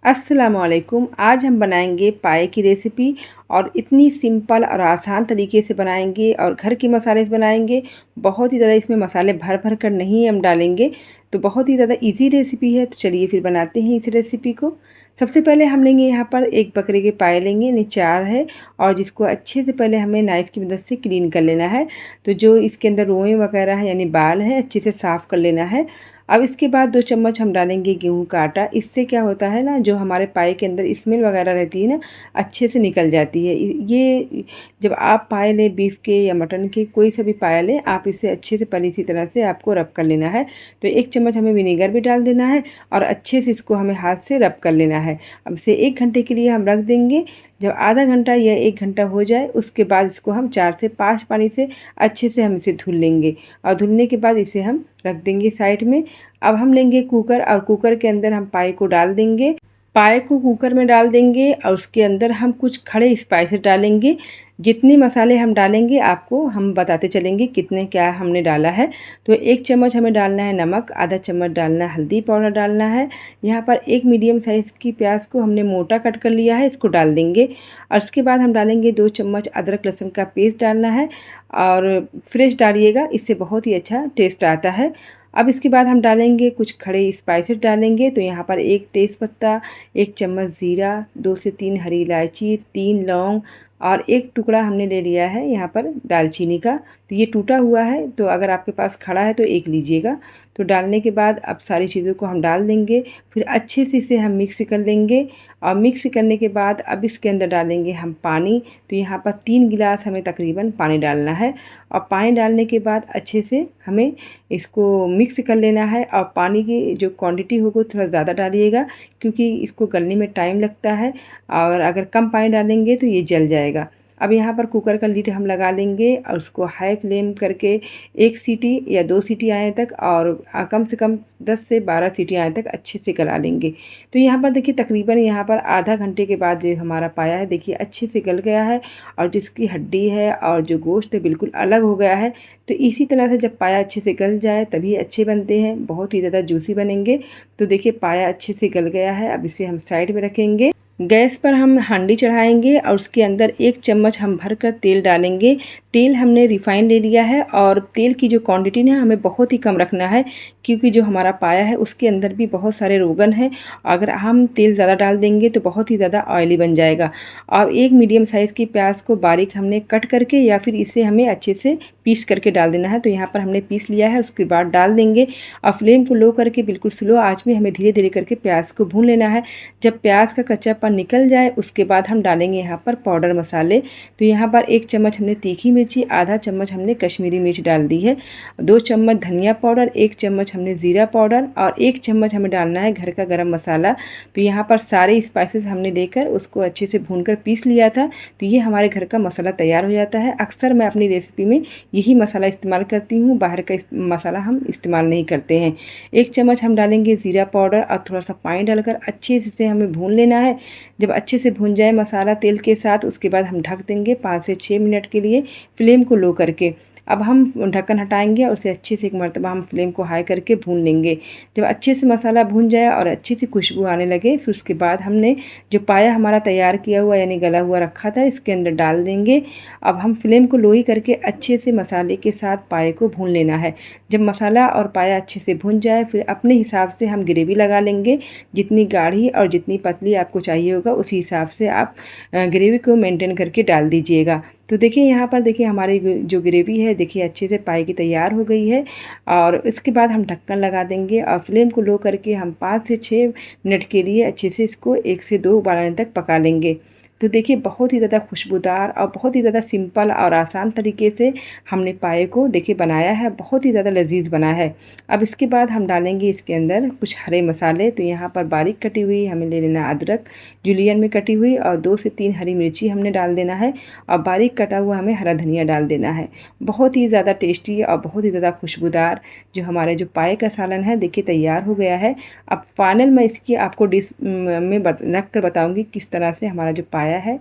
अस्सलामुअलैकुम। आज हम बनाएंगे पाए की रेसिपी और इतनी सिंपल और आसान तरीके से बनाएंगे और घर के मसाले से बनाएंगे। बहुत ही ज़्यादा इसमें मसाले भर भर कर नहीं हम डालेंगे, तो बहुत ही ज़्यादा इजी रेसिपी है। तो चलिए फिर बनाते हैं इस रेसिपी को। सबसे पहले हम लेंगे यहाँ पर एक बकरे के पाए लेंगे, यानी 4 है, और जिसको अच्छे से पहले हमें नाइफ़ की मदद से क्लीन कर लेना है। तो जो इसके अंदर रोएँ वगैरह है यानी बाल है, अच्छे से साफ़ कर लेना है। अब इसके बाद 2 चम्मच हम डालेंगे गेहूं का आटा। इससे क्या होता है ना, जो हमारे पाए के अंदर स्मेल वगैरह रहती है ना, अच्छे से निकल जाती है। ये जब आप पाए लें बीफ के या मटन के, कोई सा भी पाया लें, आप इसे अच्छे से पहले इसी तरह से आपको रब कर लेना है। तो 1 चम्मच हमें विनेगर भी डाल देना है और अच्छे से इसको हमें हाथ से रब कर लेना है। अब इसे 1 घंटे के लिए हम रख देंगे। जब आधा घंटा या 1 घंटा हो जाए, उसके बाद इसको हम 4 से 5 पानी से अच्छे से हम इसे धुल लेंगे और धुलने के बाद इसे हम रख देंगे साइड में। अब हम लेंगे कुकर और कुकर के अंदर हम पाए को डाल देंगे। पाए को कुकर में डाल देंगे और उसके अंदर हम कुछ खड़े स्पाइसेस डालेंगे। जितने मसाले हम डालेंगे आपको हम बताते चलेंगे कितने क्या हमने डाला है। तो 1 चम्मच हमें डालना है नमक, आधा चम्मच डालना है हल्दी पाउडर डालना है। यहाँ पर एक मीडियम साइज़ की प्याज को हमने मोटा कट कर लिया है, इसको डाल देंगे। और उसके बाद हम डालेंगे 2 चम्मच अदरक लहसुन का पेस्ट डालना है और फ्रेश डालिएगा, इससे बहुत ही अच्छा टेस्ट आता है। अब इसके बाद हम डालेंगे कुछ खड़े स्पाइसेस डालेंगे। तो यहाँ पर 1 तेज़पत्ता, 1 चम्मच ज़ीरा, 2 से 3 हरी इलायची, 3 लौंग और 1 टुकड़ा हमने ले लिया है यहाँ पर दालचीनी का। तो ये टूटा हुआ है, तो अगर आपके पास खड़ा है तो 1 लीजिएगा। तो डालने के बाद अब सारी चीज़ों को हम डाल देंगे, फिर अच्छे से इसे हम मिक्स कर लेंगे। और मिक्स करने के बाद अब इसके अंदर डालेंगे हम पानी। तो यहाँ पर 3 गिलास हमें तकरीबन पानी डालना है। और पानी डालने के बाद अच्छे से हमें इसको मिक्स कर लेना है। और पानी की जो क्वांटिटी होगी थोड़ा ज़्यादा डालिएगा, क्योंकि इसको गलने में टाइम लगता है, और अगर कम पानी डालेंगे तो ये जल जाएगा। अब यहाँ पर कुकर का लीड हम लगा लेंगे और उसको हाई फ्लेम करके 1 सीटी या 2 सीटी आने तक, और कम से कम 10 से 12 सीटी आने तक अच्छे से गला लेंगे। तो यहाँ पर देखिए तकरीबन यहाँ पर आधा घंटे के बाद जो हमारा पाया है, देखिए अच्छे से गल गया है और जिसकी हड्डी है और जो गोश्त है बिल्कुल अलग हो गया है। तो इसी तरह से जब पाया अच्छे से गल जाए तभी अच्छे बनते हैं, बहुत ही ज़्यादा जूसी बनेंगे। तो देखिए पाया अच्छे से गल गया है। अब इसे हम साइड में रखेंगे। गैस पर हम हांडी चढ़ाएंगे और उसके अंदर 1 चम्मच हम भरकर तेल डालेंगे। तेल हमने रिफ़ाइन ले लिया है और तेल की जो क्वांटिटी ना हमें बहुत ही कम रखना है, क्योंकि जो हमारा पाया है उसके अंदर भी बहुत सारे रोगन हैं। अगर हम तेल ज़्यादा डाल देंगे तो बहुत ही ज़्यादा ऑयली बन जाएगा। और 1 मीडियम साइज़ की प्याज को बारीक हमने कट करके या फिर इसे हमें अच्छे से पीस करके डाल देना है। तो यहाँ पर हमने पीस लिया है, उसके बाद डाल देंगे। और फ्लेम को लो करके बिल्कुल स्लो आँच में हमें धीरे धीरे करके प्याज को भून लेना है। जब प्याज का कच्चापन निकल जाए उसके बाद हम डालेंगे यहाँ पर पाउडर मसाले। तो यहाँ पर 1 चम्मच हमने तीखी मिर्ची, आधा चम्मच हमने कश्मीरी मिर्च डाल दी है, 2 चम्मच धनिया पाउडर, 1 चम्मच हमने ज़ीरा पाउडर और 1 चम्मच हमें डालना है घर का गरम मसाला। तो यहाँ पर सारे स्पाइसेस हमने लेकर उसको अच्छे से भूनकर पीस लिया था। तो ये हमारे घर का मसाला तैयार हो जाता है। अक्सर मैं अपनी रेसिपी में यही मसाला इस्तेमाल करती हूँ, बाहर का मसाला हम इस्तेमाल नहीं करते हैं। 1 चम्मच हम डालेंगे ज़ीरा पाउडर और थोड़ा सा पानी डालकर अच्छे से हमें भून लेना है। जब अच्छे से भून जाए मसाला तेल के साथ, उसके बाद हम ढक देंगे 5 से 6 मिनट के लिए, फ्लेम को लो करके। अब हम ढक्कन हटाएंगे और उसे अच्छे से एक मरतबा हम फ्लेम को हाई करके भून लेंगे। जब अच्छे से मसाला भून जाए और अच्छी सी खुशबू आने लगे, फिर उसके बाद हमने जो पाया हमारा तैयार किया हुआ यानी गला हुआ रखा था, इसके अंदर डाल देंगे। अब हम फ्लेम को लो ही करके अच्छे से मसाले के साथ पाए को भून लेना है। जब मसाला और पाया अच्छे से भून जाए, फिर अपने हिसाब से हम ग्रेवी लगा लेंगे। जितनी गाढ़ी और जितनी पतली आपको चाहिए होगा उसी हिसाब से आप ग्रेवी को मेंटेन करके डाल दीजिएगा। तो देखिए यहाँ पर देखिए हमारी जो ग्रेवी है देखिए अच्छे से पाए की तैयार हो गई है। और इसके बाद हम ढक्कन लगा देंगे और फ्लेम को लो करके हम 5 से 6 मिनट के लिए अच्छे से इसको 1 से 2 उबाल आने तक पका लेंगे। तो देखिए बहुत ही ज़्यादा खुशबूदार और बहुत ही ज़्यादा सिंपल और आसान तरीके से हमने पाए को देखिए बनाया है, बहुत ही ज़्यादा लजीज बना है। अब इसके बाद हम डालेंगे इसके अंदर कुछ हरे मसाले। तो यहाँ पर बारीक कटी हुई हमें ले लेना अदरक जुलियन में कटी हुई, और 2 से 3 हरी मिर्ची हमने डाल देना है, और बारीक कटा हुआ हमें हरा धनिया डाल देना है। बहुत ही ज़्यादा टेस्टी और बहुत ही ज़्यादा खुशबूदार जो हमारे जो पाए का सालन है देखिए तैयार हो गया है। अब फाइनल मैं इसकी आपको डिश में रख कर बताऊँगी किस तरह से हमारा जो पाया है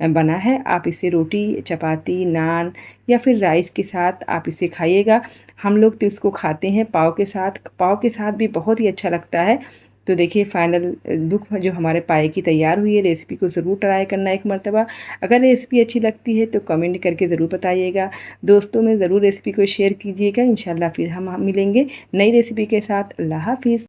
बना है। आप इसे रोटी, चपाती, नान या फिर राइस के साथ आप इसे खाइएगा। हम लोग तो इसको खाते हैं पाव के साथ भी बहुत ही अच्छा लगता है। तो देखिए फाइनल लुक जो हमारे पाए की तैयार हुई है। रेसिपी को ज़रूर ट्राई करना एक मर्तबा। अगर रेसिपी अच्छी लगती है तो कमेंट करके ज़रूर बताइएगा। दोस्तों में ज़रूर रेसिपी को शेयर कीजिएगा। इंशाल्लाह फिर हम मिलेंगे नई रेसिपी के साथ। अल्लाह हाफ़िज़।